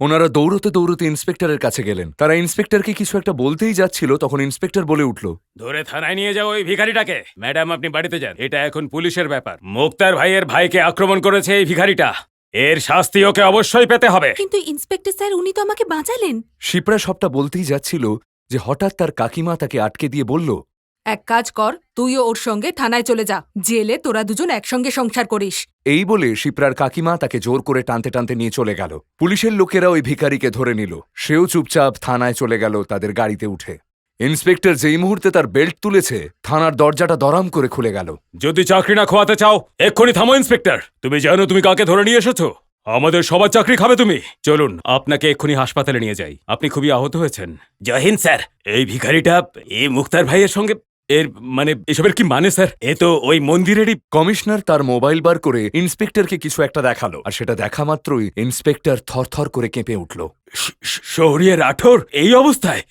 ওনারা দৌড়তে দৌড়তে ইন্সপেক্টরের কাছে গেলেন। তারা ইন্সপেক্টরকে কিছু একটা বলতেই যাচ্ছিল, তখন ইন্সপেক্টর বলে উঠল, ধরে থানায় নিয়ে যাও ওই ভিখারিটাকে। ম্যাডাম, আপনি বাড়িতে যান, এটা এখন পুলিশের ব্যাপার। মুক্তার ভাইয়ের ভাইকে আক্রমণ করেছে এই ভিখারিটা, এর শাস্তি ওকে অবশ্যই পেতে হবে। কিন্তু ইন্সপেক্টর স্যার, উনি তো আমাকে বাঁচালেন। শিপ্রা সবটা বলতেই যাচ্ছিল যে হঠাৎ তার কাকিমা তাকে আটকে দিয়ে বলল, এক কাজ কর, তুইও ওর সঙ্গে থানায় চলে যা, জেলে তোরা দুজন একসঙ্গে সংসার করিস। এই বলে শিপ্রার কাকিমা তাকে জোর করে টানতে টানতে নিয়ে চলে গেল। পুলিশের লোকেরা ওই ভিখারিকে ধরে নিল। সেও চুপচাপ থানায় চলে গেল তাদের গাড়িতে উঠে। ইন্সপেক্টর যেই মুহূর্তে তার বেল্ট তুলেছে, থানার দরজাটা দরাম করে খুলে গেল। যদি চাকরি না খোয়াতে চাও এক্ষুনি থামো ইন্সপেক্টর। তুমি জানো তুমি কাকে ধরে নিয়ে এসেছো? আমাদের সবার চাকরি খাবে তুমি। চলুন আপনাকে এক্ষুনি হাসপাতালে নিয়ে যাই, আপনি খুবই আহত হয়েছেন। জয় হিন্দ স্যার। এই ভিখারিটা এই মুক্তার ভাইয়ের সঙ্গে এর মানে এসবের কি মানে স্যার? এ তো ওই মন্দিরেরই। কমিশনার তার মোবাইল বার করে ইন্সপেক্টরকে কিছু একটা দেখালো, আর সেটা দেখা মাত্রই ইন্সপেক্টর থরথর করে কেঁপে উঠল। শহরিয়া রাঠোর এই অবস্থায়?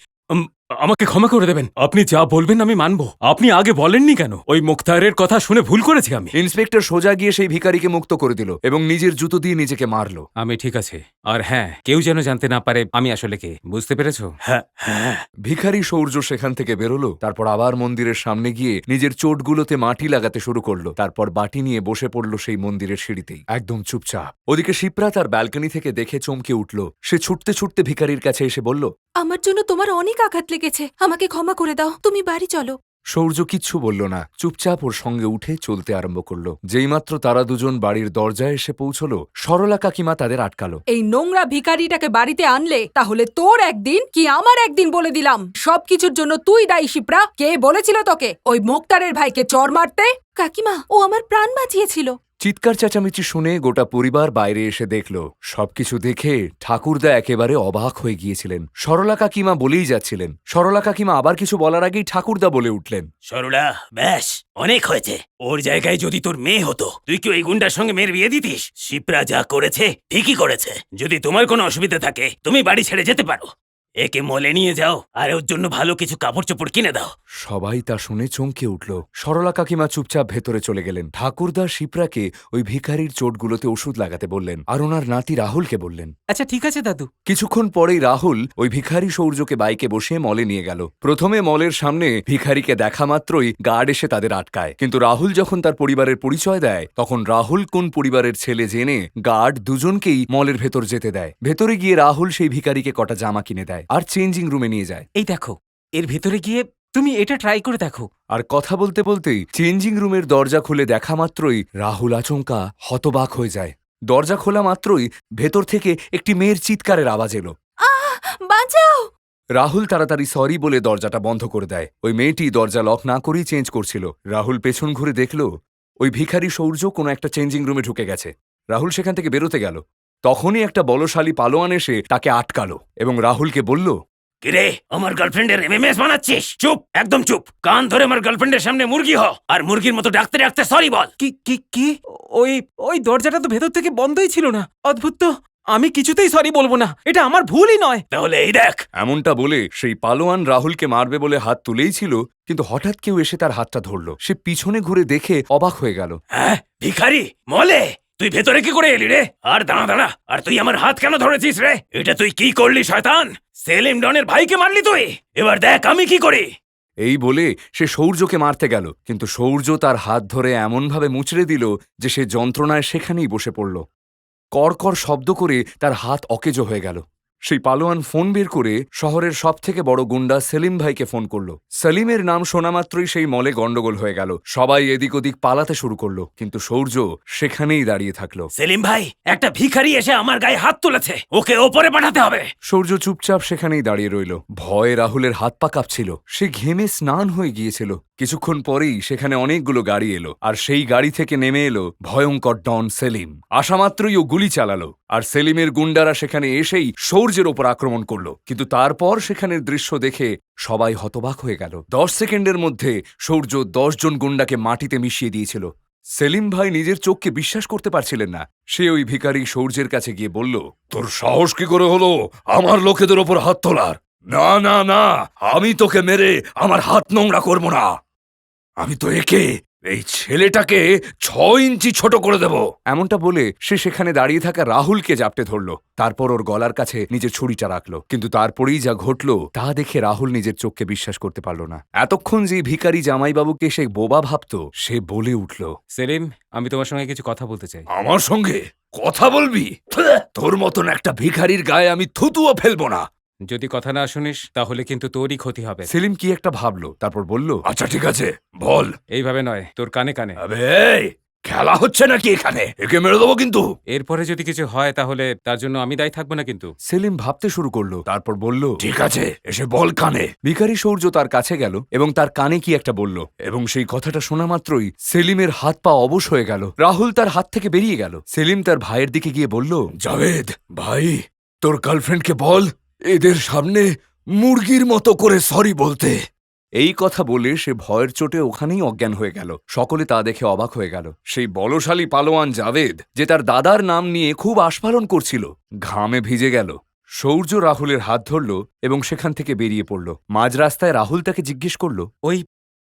আমাকে ক্ষমা করে দেবেন, আপনি যা বলবেন আমি মানবো। আপনি আগে বলেননি কেন? ওই মুক্তারের কথা শুনে ভুল করেছি আমি। ইন্সপেক্টর সোজা গিয়ে সেই ভিখারিকে মুক্ত করে দিল এবং নিজের জুতো দিয়ে নিজেকে মারল। আমি ঠিক আছে, আর হ্যাঁ, কেউ যেন জানতে না পারে আমি আসলে কে, বুঝতে পেরেছো? হ্যাঁ হ্যাঁ। ভিখারি সৌর্য সেখান থেকে বেরোলো, তারপর আবার মন্দিরের সামনে গিয়ে নিজের চোটগুলোতে মাটি লাগাতে শুরু করলো। তারপর বাটি নিয়ে বসে পড়ল সেই মন্দিরের সিঁড়িতেই, একদম চুপচাপ। ওদিকে শিপ্রা তার ব্যালকনি থেকে দেখে চমকে উঠল। সে ছুটতে ছুটতে ভিখারির কাছে এসে বলল, আমার জন্য তোমার অনেক আঘাত লেগেছে, আমাকে ক্ষমা করে দাও, তুমি বাড়ি চলো। সৌর্য কিচ্ছু বলল না, চুপচাপ ওর সঙ্গে উঠে চলতে আরম্ভ করলো। যেইমাত্র তারা দুজন বাড়ির দরজায় এসে পৌঁছলো, সরলা কাকিমা তাদের আটকালো। এই নোংরা ভিখারিটাকে বাড়িতে আনলে তাহলে তোর একদিন কি আমার একদিন, বলে দিলাম। সবকিছুর জন্য তুই দায়ী শিপ্রা। কে বলেছিল তোকে ওই মুক্তারের ভাইকে চর মারতে? কাকিমা, ও আমার প্রাণ বাঁচিয়েছিল। চিৎকার চেঁচামেচি শুনে গোটা পরিবার বাইরে এসে দেখল। সবকিছু দেখে ঠাকুরদা একেবারে অবাক হয়ে গিয়েছিলেন। সরলা কাকিমা বলেই যাচ্ছিলেন, সরলা কাকিমা আবার কিছু বলার আগেই ঠাকুরদা বলে উঠলেন, সরলা, ব্যাস অনেক হয়েছে। ওর জায়গায় যদি তোর মেয়ে হতো, তুই কি ওই গুন্ডার সঙ্গে মেয়ের বিয়ে দিতিস? শিপ্রা যা করেছে ঠিকই করেছে। যদি তোমার কোনো অসুবিধা থাকে তুমি বাড়ি ছেড়ে যেতে পারো। একে মলে নিয়ে যাও আর ওর জন্য ভালো কিছু কাপড় চোপড় কিনে দাও। সবাই তা শুনে চমকে উঠল। সরলা কাকিমা চুপচাপ ভেতরে চলে গেলেন। ঠাকুরদা শিপ্রাকে ওই ভিখারির চোটগুলোতে ওষুধ লাগাতে বললেন, আর ওনার নাতি রাহুলকে বললেন। আচ্ছা ঠিক আছে দাদু। কিছুক্ষণ পরেই রাহুল ওই ভিখারি সৌর্যকে বাইকে বসিয়ে মলে নিয়ে গেল। প্রথমে মলের সামনে ভিখারিকে দেখা মাত্রই গার্ড এসে তাদের আটকায়, কিন্তু রাহুল যখন তার পরিবারের পরিচয় দেয়, তখন রাহুল কোন পরিবারের ছেলে জেনে গার্ড দুজনকেই মলের ভেতর যেতে দেয়। ভেতরে গিয়ে রাহুল সেই ভিখারিকে কটা জামা কিনে দেয় আর চেঞ্জিং রুমে নিয়ে যায়। এই দেখো, এর ভেতরে গিয়ে তুমি এটা ট্রাই করে দেখো। আর কথা বলতে বলতেই চেঞ্জিং রুমের দরজা খুলে দেখা মাত্রই রাহুল আচমকা হতবাক হয়ে যায়। দরজা খোলা মাত্রই ভেতর থেকে একটি মেয়ের চিৎকারের আওয়াজ এলো। বাঁচাও! রাহুল তাড়াতাড়ি সরি বলে দরজাটা বন্ধ করে দেয়। ওই মেয়েটি দরজা লক না করেই চেঞ্জ করছিল। রাহুল পেছন ঘুরে দেখল ওই ভিখারি সৌর্য কোনো একটা চেঞ্জিং রুমে ঢুকে গেছে। রাহুল সেখান থেকে বেরোতে গেল, তখনই একটা বলশালী পালোয়ান এসে তাকে আটকালো এবং রাহুলকে বলল, কিরে, আমার গার্লফ্রেন্ডের এমএমএস বানাচ্ছিস? চুপ, একদম চুপ। কান ধরে আমার গার্লফ্রেন্ডের সামনে মুরগি হ, আর মুরগির মতো ডাকতে ডাকতে সরি বল। কি কি কি? ওই ওই দরজাটা তো ভেতর থেকে বন্ধই ছিল না। অদ্ভুত তো। আমি কিছুতেই সরি বলবো না, এটা আমার ভুলই নয়। তাহলে এই দেখ। এমনটা বলে সেই পালোয়ান রাহুলকে মারবে বলে হাত তুলেই ছিল, কিন্তু হঠাৎ কেউ এসে তার হাতটা ধরল। সে পিছনে ঘুরে দেখে অবাক হয়ে গেল। হ্যাঁ, ভিখারি মলে, তুই ভেতরে কি করে এলি রে? আর দাঁড়া দাঁড়া, আর তুই আমার হাত কেন ধরেছিস রে? এটা তুই কি করলি শয়তান? সেলিম ডনের ভাইকে মারলি তুই। এবার দেখ আমি কি করি। এই বলে সে সৌর্যকে মারতে গেল, কিন্তু সৌর্য তার হাত ধরে এমনভাবে মুচড়ে দিল যে সে যন্ত্রণায় সেখানেই বসে পড়ল। কড়কড় শব্দ করে তার হাত অকেজো হয়ে গেল। সেই পালোয়ান ফোন বের করে শহরের সবথেকে বড় গুন্ডা সেলিম ভাইকে ফোন করলো। সেলিমের নাম শোনা মাত্রই সেই মলে গন্ডগোল হয়ে গেল। সবাই এদিক ওদিক পালাতে শুরু করলো, কিন্তু সৌর্য সেখানেই দাঁড়িয়ে থাকলো। সেলিম ভাই, একটা ভিখারি এসে আমার গায়ে হাত তুলেছে, ওকে ওপরে পাঠাতে হবে। সৌর্য চুপচাপ সেখানেই দাঁড়িয়ে রইল। ভয়ে রাহুলের হাত পা কাঁপছিল। সে ঘেমে স্নান হয়ে গিয়েছিল। কিছুক্ষণ পরেই সেখানে অনেকগুলো গাড়ি এলো, আর সেই গাড়ি থেকে নেমে এলো ভয়ঙ্কর ডন সেলিম। আসামাত্রই ও গুলি চালালো, আর সেলিমের গুন্ডারা সেখানে এসেই সৌর্যের ওপর আক্রমণ করলো। কিন্তু তারপর সেখানের দৃশ্য দেখে সবাই হতবাক হয়ে গেল। 10 সেকেন্ডের মধ্যে সৌর্য 10 জন গুন্ডাকে মাটিতে মিশিয়ে দিয়েছিল। সেলিম ভাই নিজের চোখকে বিশ্বাস করতে পারছিলেন না। সে ওই ভিখারি সৌর্যের কাছে গিয়ে বলল, তোর সাহস কি করে হলো আমার লোকেদের ওপর হাত তোলার? না না না, আমি তোকে মেরে আমার হাত নোংরা করব না। আমি তো একে এই ছেলেটাকে 6 ইঞ্চি ছোট করে দেব। এমনটা বলে সে সেখানে দাঁড়িয়ে থাকা রাহুলকে জাপটে ধরলো। তারপর ওর গলার কাছে নিজের ছুরিটা রাখলো। কিন্তু তারপরেই যা ঘটলো তা দেখে রাহুল নিজের চোখকে বিশ্বাস করতে পারল না। এতক্ষণ যে ভিখারি জামাইবাবুকে সে বোবা ভাবত, সে বলে উঠল, সেলিম, আমি তোমার সঙ্গে কিছু কথা বলতে চাই। আমার সঙ্গে কথা বলবি? তোর মতন একটা ভিখারির গায়ে আমি থুতুও ফেলবো না। যদি কথা না শুনিস তাহলে কিন্তু তোরই ক্ষতি হবে। সেলিম কি একটা ভাবলো, তারপর বলল, আচ্ছা ঠিক আছে, বল। এইভাবে নয়, তোর কানে কানে। আবে এই, খেলা হচ্ছে নাকি এখানে? একে মেরে দেবো কিন্তু। এরপরে যদি কিছু হয় তাহলে তার জন্য আমি দায়ী থাকবো না কিন্তু। সেলিম ভাবতে শুরু করলো, তারপর বলল, ঠিক আছে, এসে বল কানে। ভিখারি সূর্য তার কাছে গেল এবং তার কানে কি একটা বলল, এবং সেই কথাটা শোনা মাত্রই সেলিমের হাত পা অবশ হয়ে গেল। রাহুল তার হাত থেকে বেরিয়ে গেল। সেলিম তার ভাইয়ের দিকে গিয়ে বলল, জাভেদ ভাই, তোর গার্লফ্রেন্ডকে বল এদের সামনে মুরগির মতো করে সরি বলতে। এই কথা বলে সে ভয়ের চোটে ওখানেই অজ্ঞান হয়ে গেল। সকলে তা দেখে অবাক হয়ে গেল। সেই বলশালী পালোয়ান জাভেদ, যে তার দাদার নাম নিয়ে খুব আস্ফালন করছিল, ঘামে ভিজে গেল। সূর্য রাহুলের হাত ধরল এবং সেখান থেকে বেরিয়ে পড়ল। মাঝ রাস্তায় রাহুল তাকে জিজ্ঞেস করল, ওই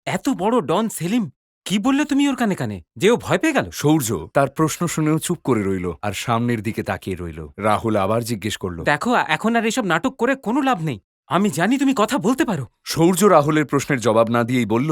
এত বড় ডন সেলিম কি বললে তুমি ওর কানে কানে, যে ও ভয় পেয়ে গেল? সূর্য তার প্রশ্ন শুনেও চুপ করে রইল আর সামনের দিকে তাকিয়ে রইল। রাহুল আবার জিজ্ঞেস করল, দেখো, এখন আর এসব নাটক করে কোনো লাভ নেই। আমি জানি তুমি কথা বলতে পারো। সূর্য রাহুলের প্রশ্নের জবাব না দিয়েই বলল,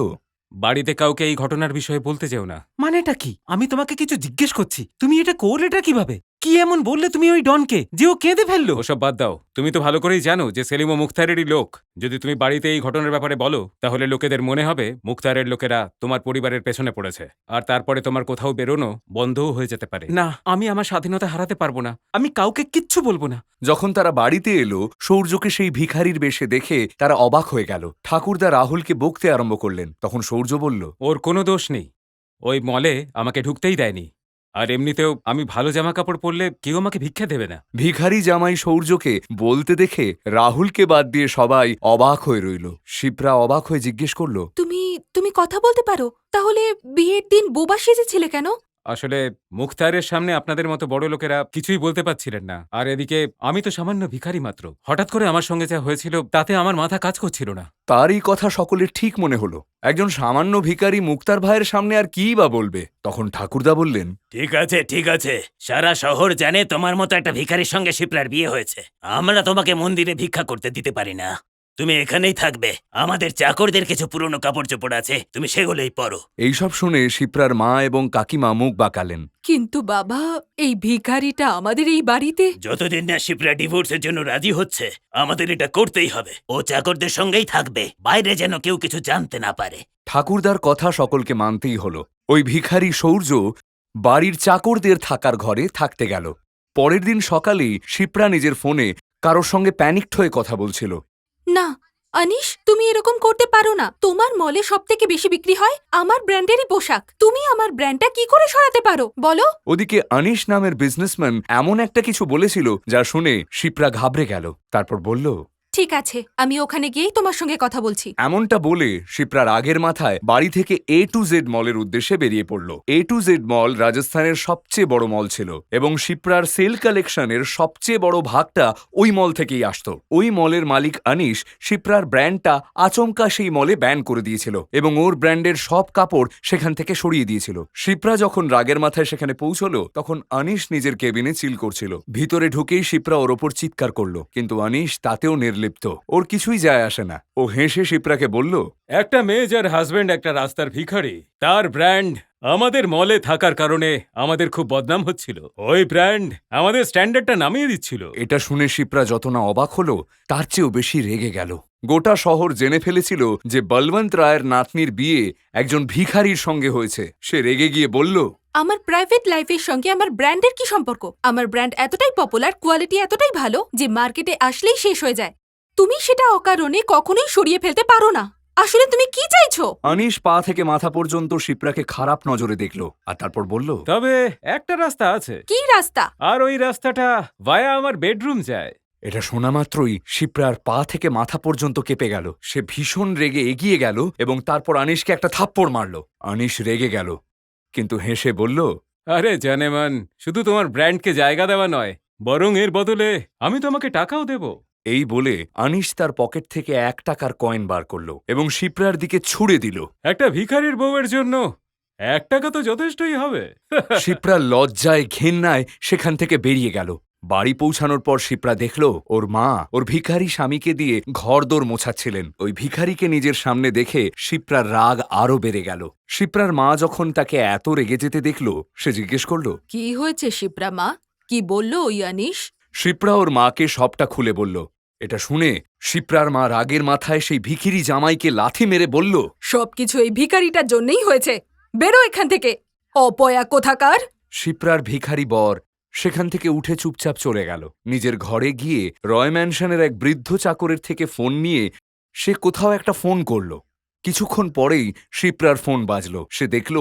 বাড়িতে কাউকে এই ঘটনার বিষয়ে বলতে যেও না। মানেটা কি? আমি তোমাকে কিছু জিজ্ঞেস করছি, তুমি এটা করলেটা কিভাবে? কি এমন বললে তুমি ওই ডনকে, যে ও কেঁদে ফেললো? ওসব বাদ দাও। তুমি তো ভালো করেই জানো যে সেলিম ও মুখতারেরই লোক। যদি তুমি বাড়িতে এই ঘটনার ব্যাপারে বলো তাহলে লোকেদের মনে হবে মুখতারের লোকেরা তোমার পরিবারের পেছনে পড়েছে, আর তারপরে তোমার কোথাও বেরোনো বন্ধও হয়ে যেতে পারে। না, আমি আমার স্বাধীনতা হারাতে পারবো না। আমি কাউকে কিচ্ছু বলবো না। যখন তারা বাড়িতে এলো, সূর্যকে সেই ভিখারির বেশে দেখে তারা অবাক হয়ে গেল। ঠাকুরদা রাহুলকে বকতে আরম্ভ করলেন। তখন সূর্য বলল, ওর কোনো দোষ নেই। ওই মলে আমাকে ঢুকতেই দেয়নি, আর এমনিতেও আমি ভালো জামা কাপড় পরলে কেউ আমাকে ভিক্ষা দেবে না। ভিখারি জামাই সূর্যকে বলতে দেখে রাহুলকে বাদ দিয়ে সবাই অবাক হয়ে রইল। শিপ্রা অবাক হয়ে জিজ্ঞেস করল, তুমি তুমি কথা বলতে পারো? তাহলে বিয়ের দিন বোবা সেজেছিলে কেন? আসলে মুখতারের সামনে আপনাদের মতো বড় লোকেরা কিছুই বলতে পারছিলেন না, আর এদিকে আমি তো সামান্য ভিখারি মাত্র। হঠাৎ করে আমার সঙ্গে যা হয়েছিল তাতে আমার মাথা কাজ করছিল না। তার এই কথা সকলের ঠিক মনে হলো। একজন সামান্য ভিখারি মুক্তার ভাইয়ের সামনে আর কী বা বলবে। তখন ঠাকুরদা বললেন, ঠিক আছে ঠিক আছে, সারা শহর জানে তোমার মতো একটা ভিখারির সঙ্গে শিপ্রার বিয়ে হয়েছে। আমরা তোমাকে মন্দিরে ভিক্ষা করতে দিতে পারি না। তুমি এখানেই থাকবে। আমাদের চাকরদের কিছু পুরনো কাপড় চোপড় আছে, তুমি সেগুলোই পরো। এইসব শুনে শিপ্রার মা এবং কাকিমা মুখ বাঁকালেন। কিন্তু বাবা, এই ভিখারিটা আমাদের এই বাড়িতে। যতদিন না শিপ্রা ডিভোর্সের জন্য রাজি হচ্ছে, আমাদের এটা করতেই হবে। ও চাকরদের সঙ্গেই থাকবে, বাইরে যেন কেউ কিছু জানতে না পারে। ঠাকুরদার কথা সকলকে মানতেই হলো। ওই ভিখারি সূর্য বাড়ির চাকরদের থাকার ঘরে থাকতে গেল। পরের দিন সকালেই শিপ্রা নিজের ফোনে কারোর সঙ্গে প্যানিকড হয়ে কথা বলছিল। না আনিশ, তুমি এরকম করতে পারো না। তোমার মলে সবথেকে বেশি বিক্রি হয় আমার ব্র্যান্ডেরই পোশাক। তুমি আমার ব্র্যান্ডটা কি করে সরাতে পারো বলো? ওদিকে আনিশ নামের বিজনেসম্যান এমন একটা কিছু বলেছিল যা শুনে শিপ্রা ঘাবড়ে গেল। তারপর বলল, ঠিক আছে, আমি ওখানে গিয়েই তোমার সঙ্গে কথা বলছি। এমনটা বলে শিপ্রার আগের মাথায় বাড়ি থেকে A to Z মলের উদ্দেশ্যে বেরিয়ে পড়ল। A to Z মল রাজস্থানের সবচেয়ে বড় মল ছিল এবং শিপ্রার সেল কালেকশনের সবচেয়ে বড় ভাগটা ওই মল থেকেই আসতো। ওই মলের মালিক আনিশ শিপ্রার ব্র্যান্ডটা আচমকা সেই মলে ব্যান করে দিয়েছিল এবং ওর ব্র্যান্ডের সব কাপড় সেখান থেকে সরিয়ে দিয়েছিল। শিপ্রা যখন রাগের মাথায় সেখানে পৌঁছলো, তখন আনিশ নিজের কেবিনে চিল করছিল। ভিতরে ঢুকেই শিপ্রা ওর ওপর চিৎকার করলো, কিন্তু আনিশ তাতেও নির্লিপ্ত। ওর কিছুই যায় আসে না। ও হেসে শিপ্রাকে বলল, একটা মেয়ে যার হাজবেন্ড একটা রাস্তার ভিখারি, তার ব্র্যান্ড আমাদের মলে থাকার কারণে আমাদের খুব বদনাম হচ্ছিল। ওই ব্র্যান্ড আমাদের স্ট্যান্ডার্ডটা নামিয়ে দিচ্ছিল। এটা শুনে শিপ্রা যত না অবাক হলো, তার চেয়েও বেশি রেগে গেল। গোটা শহর জেনে ফেলেছিল যে বলবন্ত রায়ের নাতনির বিয়ে একজন ভিখারির সঙ্গে হয়েছে। সে রেগে গিয়ে বলল, আমার প্রাইভেট লাইফের সঙ্গে আমার ব্র্যান্ডের কি সম্পর্ক? আমার ব্র্যান্ড এতটাই পপুলার, কোয়ালিটি এতটাই ভালো যে মার্কেটে আসলেই শেষ হয়ে যায়। তুমি সেটা অকারণে কখনোই সরিয়ে ফেলতে পারো না। আসলে তুমি কি চাইছো? আনিশ পা থেকে মাথা পর্যন্ত শিপ্রাকে খারাপ নজরে দেখলো আর তারপর বলল, তবে একটা রাস্তা আছে, কি রাস্তা? আর ওই রাস্তাটা ভায়া আমার বেডরুম যায়। এটা শোনা মাত্রই শিপ্রার পা থেকে মাথা পর্যন্ত কেঁপে গেল। সে ভীষণ রেগে এগিয়ে গেল এবং তারপর আনিশকে একটা থাপ্পড় মারল। আনিশ রেগে গেল, কিন্তু হেসে বলল, আরে জানেমান, শুধু তোমার ব্র্যান্ডকে জায়গা দেওয়া নয়, বরং এর বদলে আমি তোমাকে টাকাও দেব। এই বলে আনিশ তার পকেট থেকে 1 টাকার কয়েন বার করল এবং শিপ্রার দিকে ছুড়ে দিল। একটা ভিখারির বউয়ের জন্য 1 টাকা তো যথেষ্টই হবে। শিপ্রা লজ্জায় ঘেন্নায় সেখান থেকে বেরিয়ে গেল। বাড়ি পৌঁছানোর পর শিপ্রা দেখল ওর মা ওর ভিখারি স্বামীকে দিয়ে ঘরদোর মোছাচ্ছিলেন। ওই ভিখারিকে নিজের সামনে দেখে শিপ্রার রাগ আরো বেড়ে গেল। শিপ্রার মা যখন তাকে এত রেগে যেতে দেখল, সে জিজ্ঞেস করল। কি হয়েছে শিপ্রা মা? কি বললো ওই আনিশ? শিপ্রা ওর মাকে সবটা খুলে বলল। এটা শুনে শিপ্রার মা রাগের মাথায় সেই ভিখিরি জামাইকে লাথি মেরে বলল। সবকিছু এই ভিখারিটার জন্যই হয়েছে। বেরো এখান থেকে, অপয়া কোথাকার! শিপ্রার ভিখারি বর সেখান থেকে উঠে চুপচাপ চলে গেল। নিজের ঘরে গিয়ে রয় ম্যানশনের এক বৃদ্ধ চাকরের থেকে ফোন নিয়ে সে কোথাও একটা ফোন করল। কিছুক্ষণ পরেই শিপ্রার ফোন বাজল। সে দেখল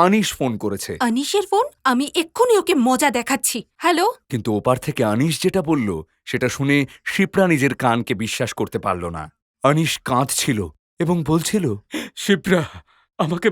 আনিশ ফোন করেছে। আনিশের ফোন? আমি এক্ষুনি ওকে মজা দেখাচ্ছি। হ্যালো? কিন্তু ওপার থেকে আনিশ যেটা বলল সেটা শুনে শিপ্রা নিজের কানকে বিশ্বাস করতে পারল না। আনিশ কাঁদছিল এবং বলছিল, শিপ্রা, আমাকে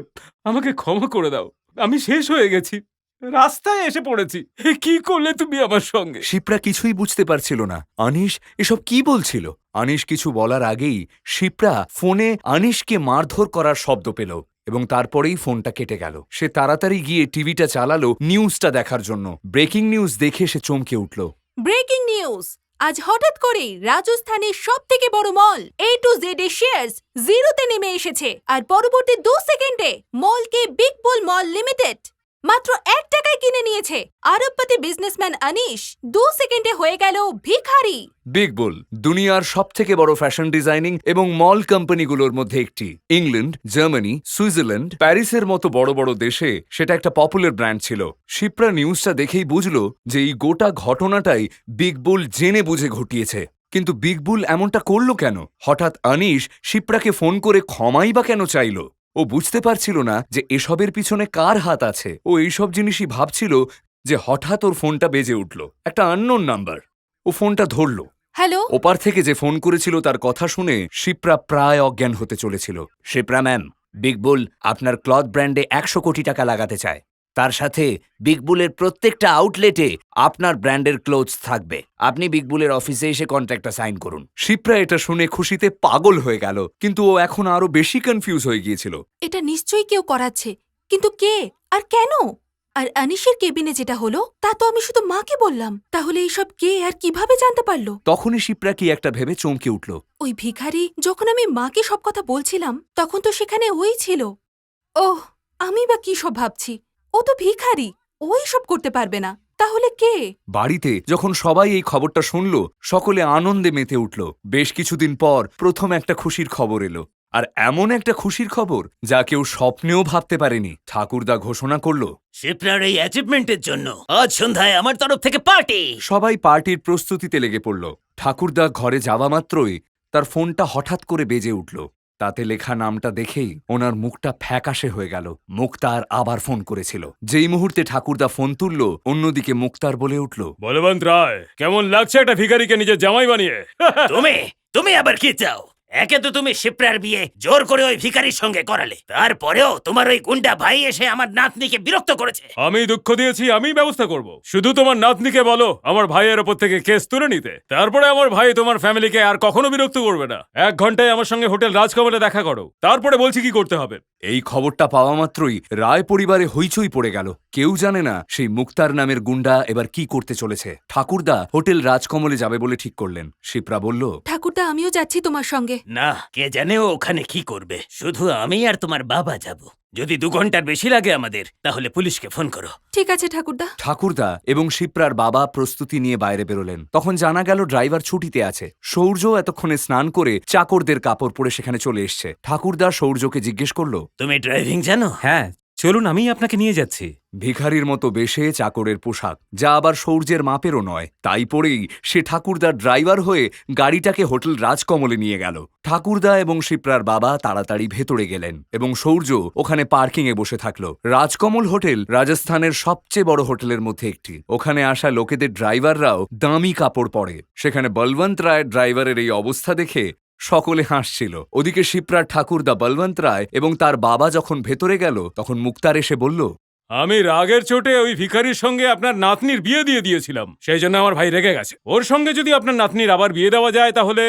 আমাকে ক্ষমা করে দাও। আমি শেষ হয়ে গেছি, রাস্তায় এসে পড়েছি। কি করলে তুমি আমার সঙ্গে? শিপ্রা কিছুই বুঝতে পারছিল না আনিশ এসব কি বলছিল। আনিশ কিছু বলার আগেই শিপ্রা ফোনে আনিশকে মারধর করার শব্দ পেল এবং তারপরেই ফোনটা কেটে গেল। সে তাড়াতাড়ি গিয়ে টিভিটা চালালো নিউজটা দেখার জন্য। ব্রেকিং নিউজ দেখে সে চমকে উঠল। Breaking news! আজ হঠাৎ করেই রাজস্থানের সব থেকে বড় মল A to Z এর শেয়ার্স জিরোতে নেমে এসেছে। আর পরবর্তী 2 সেকেন্ডে মলকে বিগ বুল মল লিমিটেড মাত্র 1 টাকায় কিনে নিয়েছে। আরবপতি বিজনেসম্যান আনিশ 2 সেকেন্ডে হয়ে গেল ভিখারি। বিগ বুল দুনিয়ার সবথেকে বড় ফ্যাশন ডিজাইনিং এবং মল কোম্পানিগুলোর মধ্যে একটি। ইংল্যান্ড, জার্মানি, সুইজারল্যান্ড, প্যারিসের মতো বড় বড় দেশে সেটা একটা পপুলার ব্র্যান্ড ছিল। শিপ্রা নিউজটা দেখেই বুঝল যে এই গোটা ঘটনাটাই বিগ বুল জেনে বুঝে ঘটিয়েছে। কিন্তু বিগ বুল এমনটা করলো কেন? হঠাৎ আনিশ শিপ্রাকে ফোন করে ক্ষমাই বা কেন চাইল? ও বুঝতে পারছিল না যে এসবের পিছনে কার হাত আছে। ও এইসব জিনিসই ভাবছিল যে হঠাৎ ওর ফোনটা বেজে উঠল। একটা আননোন নাম্বার। ও ফোনটা ধরল। হ্যালো? ওপার থেকে যে ফোন করেছিল তার কথা শুনে শিপ্রা প্রায় অজ্ঞান হতে চলেছিল। শিপ্রা ম্যাম, বিগ বুল আপনার ক্লথ ব্র্যান্ডে 100 কোটি টাকা লাগাতে চায়। তার সাথে বিগ বুলের প্রত্যেকটা আউটলেটে আপনার ব্র্যান্ডের ক্লোথস থাকবে। আপনি বিগ বুলের অফিসে এসে কন্ট্রাক্টটা সাইন করুন। শিপ্রা এটা শুনে খুশিতে পাগল হয়ে গেল, কিন্তু ও এখন আরো বেশি কনফিউজ হয়ে গিয়েছিল। এটা নিশ্চয়ই কেউ করাচ্ছে, কিন্তু কে আর কেন? আর আনিশের কেবিনে যেটা হলো তা তো আমি শুধু মাকে বললাম। তাহলে এইসব কে আর কিভাবে জানতে পারলো? তখনই শিপ্রা কি একটা ভেবে চমকে উঠল। ওই ভিখারি যখন আমি মাকে সব কথা বলছিলাম তখন তো সেখানে ওই ছিল। ওহ, আমি বা কি সব ভাবছি। ও তো ভিখারি, ওই সব করতে পারবে না। তাহলে কে? বাড়িতে যখন সবাই এই খবরটা শুনল, সকলে আনন্দে মেতে উঠল। বেশ কিছুদিন পর প্রথম একটা খুশির খবর এলো। আর এমন একটা খুশির খবর যা কেউ স্বপ্নেও ভাবতে পারেনি। ঠাকুরদা ঘোষণা করল, শিপ্রার এই অ্যাচিভমেন্টের জন্য আজ সন্ধ্যায় আমার তরফ থেকে পার্টি। সবাই পার্টির প্রস্তুতিতে লেগে পড়ল। ঠাকুরদা ঘরে যাওয়া মাত্রই তার ফোনটা হঠাৎ করে বেজে উঠল। তাতে লেখা নামটা দেখেই ওনার মুখটা ফ্যাকাশে হয়ে গেল। মুক্তার আবার ফোন করেছিল। যেই মুহূর্তে ঠাকুরদা ফোন তুলল, অন্যদিকে মুক্তার বলে উঠল, বলবন্ত রায়, কেমন লাগছে একটা ভিখারিকে নিজের জামাই বানিয়ে? তুমি তুমি আবার কি চাও? একে তো তুমি শিপ্রার বিয়ে জোর করে ওই ভিখারির সঙ্গে করালে, তারপরেও তোমার ওই গুন্ডা ভাই এসে আমার নাতনিকে বিরক্ত করেছে। আমি দুঃখ দিয়েছি, আমি ব্যবস্থা করব। শুধু তোমার নাতনিকে বলো আমার ভাইয়ের ওপর থেকে কেস তুলে নিতে। তারপরে আমার ভাই তোমার ফ্যামিলিকে আর কখনো বিরক্ত করবে না। 1 ঘন্টায় আমার সঙ্গে হোটেল রাজকমলে দেখা করো, তারপরে বলছি কি করতে হবে। এই খবরটা পাওয়া মাত্রই রায় পরিবারে হইচই পড়ে গেল। কেউ জানে না সেই মুক্তার নামের গুন্ডা এবার কি করতে চলেছে। ঠাকুরদা হোটেল রাজকমলে যাবে বলে ঠিক করলেন। শিপ্রা বলল, ঠাকুরদা, আমিও যাচ্ছি তোমার সঙ্গে। না, কে জানে ও ওখানে কি করবে। শুধু আমি আর তোমার বাবা যাব। যদি 2 ঘন্টার বেশি লাগে আমাদের, তাহলে পুলিশকে ফোন করো। ঠিক আছে ঠাকুরদা। ঠাকুরদা এবং শিপ্রার বাবা প্রস্তুতি নিয়ে বাইরে বেরোলেন। তখন জানা গেল ড্রাইভার ছুটিতে আছে। সৌর্য এতক্ষণে স্নান করে চাকরদের কাপড় পরে সেখানে চলে এসছে। ঠাকুরদা সৌর্যকে জিজ্ঞেস করল, তুমি ড্রাইভিং জানো? হ্যাঁ, চলুন, আমি আপনাকে নিয়ে যাচ্ছি। ভিখারির মতো বেশে চাকরের পোশাক, যা আবার সৌর্যের মাপেরও নয়, তাই পরেই সে ঠাকুরদার ড্রাইভার হয়ে গাড়িটাকে হোটেল রাজকমলে নিয়ে গেল। ঠাকুরদা এবং শিপ্রার বাবা তাড়াতাড়ি ভেতরে গেলেন এবং সৌর্য ওখানে পার্কিংয়ে বসে থাকলো। রাজকমল হোটেল রাজস্থানের সবচেয়ে বড় হোটেলের মধ্যে একটি। ওখানে আসা লোকেদের ড্রাইভাররাও দামি কাপড় পরে। সেখানে বলবন্ত রায়ের ড্রাইভারের এই অবস্থা দেখে সকলে হাসছিল। ওদিকে শিপ্রার ঠাকুরদা বলবন্ত রায় এবং তার বাবা যখন ভেতরে গেল, তখন মুক্তার এসে বলল, আমি রাগের চোটে ওই ভিখারির সঙ্গে আপনার নাতনির বিয়ে দিয়ে দিয়েছিলাম, সেই জন্য আমার ভাই রেগে গেছে। ওর সঙ্গে যদি আপনার নাতনির আবার বিয়ে দেওয়া যায় তাহলে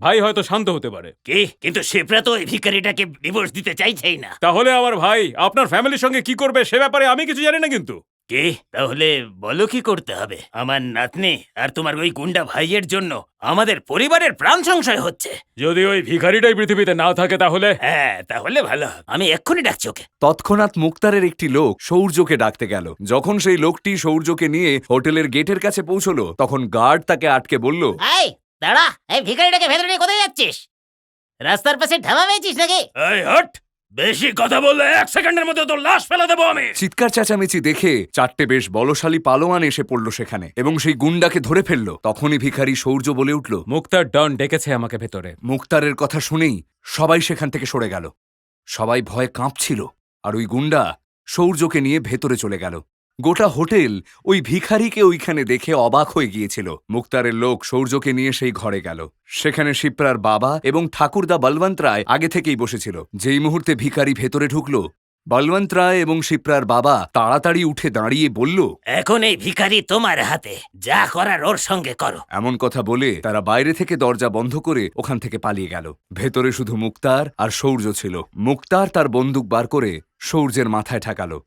ভাই হয়তো শান্ত হতে পারে। কি কিন্তু শিপ্রা তো ওই ভিখারিটাকে ডিভোর্স দিতে চাইছেই না। তাহলে আমার ভাই আপনার ফ্যামিলির সঙ্গে কি করবে সে ব্যাপারে আমি কিছু জানি না কিন্তু। কি তাহলে বলো কি করতে হবে? আমার নাতনি আর তোমার ওই গুন্ডা ভাইয়ের জন্য আমাদের পরিবারের প্রাণ সংশয় হচ্ছে। যদি ওই ভিখারিটাই পৃথিবীতে না থাকে তাহলে? হ্যাঁ তাহলে ভালো, আমি এক্ষুনি ডাকছি ওকে। তৎক্ষণাৎ মুক্তারের একটি লোক সৌর্যকে ডাকতে গেল। যখন সেই লোকটি সৌর্যকে নিয়ে হোটেলের গেটের কাছে পৌঁছলো তখন গার্ড তাকে আটকে বলল, এই দাঁড়া, এই ভিখারিটাকে ভেতরে নিয়ে কোথায় যাচ্ছিস? রাস্তার পাশে ধাবা পেয়েছিস নাকি? এই হট, বেশি কথা বললে 1 সেকেন্ডের মধ্যে তোর লাশ ফেলে দেবো আমি। চিৎকার চেঁচামেচি দেখে 4টে বেশ বলশালী পালোয়ান এসে পড়ল সেখানে এবং সেই গুন্ডাকে ধরে ফেললো। তখনই ভিখারি সৌর্য বলে উঠল। মুক্তার ডন ডেকেছে আমাকে ভেতরে। মুক্তারের কথা শুনেই সবাই সেখান থেকে সরে গেল। সবাই ভয়ে কাঁপছিল আর ওই গুন্ডা সৌর্যকে নিয়ে ভেতরে চলে গেল। গোটা হোটেল ওই ভিখারিকে ওইখানে দেখে অবাক হয়ে গিয়েছিল। মুক্তারের লোক সৌর্যকে নিয়ে সেই ঘরে গেল। সেখানে শিপ্রার বাবা এবং ঠাকুরদা বলবন্ত রায় আগে থেকেই বসেছিল। যেই মুহূর্তে ভিখারি ভেতরে ঢুকলো বলবন্ত রায় এবং শিপ্রার বাবা তাড়াতাড়ি উঠে দাঁড়িয়ে বলল, এখন এই ভিখারি তোমার হাতে, যা করার ওর সঙ্গে করো। এমন কথা বলে তারা বাইরে থেকে দরজা বন্ধ করে ওখান থেকে পালিয়ে গেল। ভেতরে শুধু মুক্তার আর সৌর্য ছিল। মুক্তার তার বন্দুক বার করে সৌর্যের মাথায় ঠেকালো।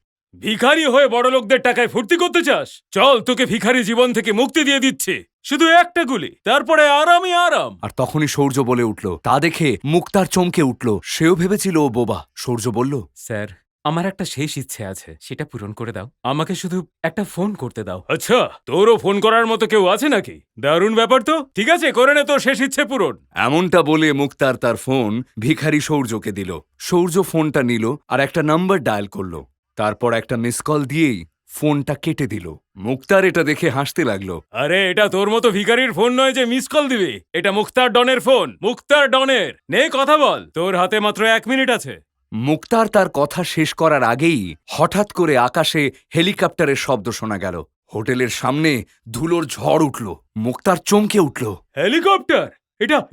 ভিখারি হয়ে বড় লোকদের টাকায় ফুর্তি করতে চাস? চল, তোকে ভিখারি জীবন থেকে মুক্তি দিয়ে দিচ্ছি। শুধু একটা গুলি, তারপরে আরামই আরাম। আর তখনই সৌর্য বলে উঠল। তা দেখে মুক্তার চমকে উঠল। সেও ভেবেছিল ও বোবা। সৌর্য বলল, স্যার, আমার একটা শেষ ইচ্ছে আছে, সেটা পূরণ করে দাও। আমাকে শুধু একটা ফোন করতে দাও। আচ্ছা, তোরও ফোন করার মতো কেউ আছে নাকি? দারুণ ব্যাপার তো। ঠিক আছে, করে নে তোর শেষ ইচ্ছে পূরণ। এমনটা বলে মুক্তার তার ফোন ভিখারি সৌর্যকে দিল। সৌর্য ফোনটা নিল আর একটা নাম্বার ডায়াল করলো। তারপর একটা মিস কল দিয়েই ফোনটা কেটে দিল। মুক্তার এটা দেখে হাসতে লাগলো। আরে, এটা তোর মতো ভিখারির ফোন নয় যে মিস কল দিবি। এটা মুক্তার ডনের ফোন, মুক্তার ডনের। নে কথা বল, তোর হাতে মাত্র 1 মিনিট আছে। মুক্তার তার কথা শেষ করার আগেই হঠাৎ করে আকাশে হেলিকপ্টারের শব্দ শোনা গেল। হোটেলের সামনে ধুলোর ঝড় উঠল। মুক্তার চমকে উঠল। হেলিকপ্টার?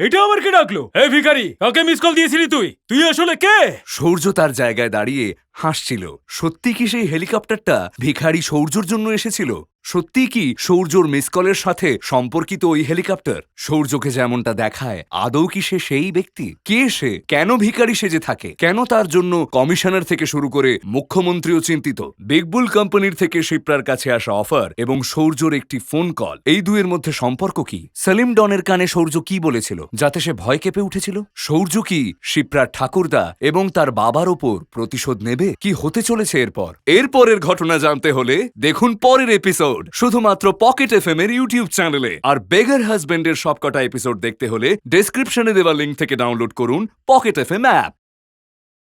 এটা আবার কে ডাকলো? হে ভিখারি, কাকে মিস কল দিয়েছিলি তুই? তুই আসলে কে? সৌর্য তার জায়গায় দাঁড়িয়ে হাসছিল। সত্যি কি সেই হেলিকপ্টারটা ভিখারি সৌর্যর জন্য এসেছিল? সত্যি কি সৌর্যর মিসকলের সাথে সম্পর্কিত ওই হেলিকপ্টার? সৌর্যকে যেমনটা দেখায় আদৌ কি সে সেই ব্যক্তি? কে সে? কেন ভিখারি সেজে থাকে? কেন তার জন্য কমিশনার থেকে শুরু করে মুখ্যমন্ত্রীও চিন্তিত? বিগবুল কোম্পানির থেকে শিপ্রার কাছে আসা অফার এবং সৌর্যর একটি ফোন কল, এই দুয়ের মধ্যে সম্পর্ক কি? সেলিম ডনের কানে সৌর্য কি বলেছিল যাতে সে ভয় কেঁপে উঠেছিল? সৌর্য কি শিপ্রার ঠাকুরদা এবং তার বাবার ওপর প্রতিশোধ নেবে? কি হতে চলেছে এরপরের ঘটনা জানতে হলে দেখুন পরের এপিসোড শুধুমাত্র পকেট এফএম এর ইউটিউব চ্যানেলে। আর বেগার হাজবেন্ডের সবকটা এপিসোড দেখতে হলে ডেসক্রিপশনে দেওয়া লিঙ্ক থেকে ডাউনলোড করুন পকেট এফএম অ্যাপ।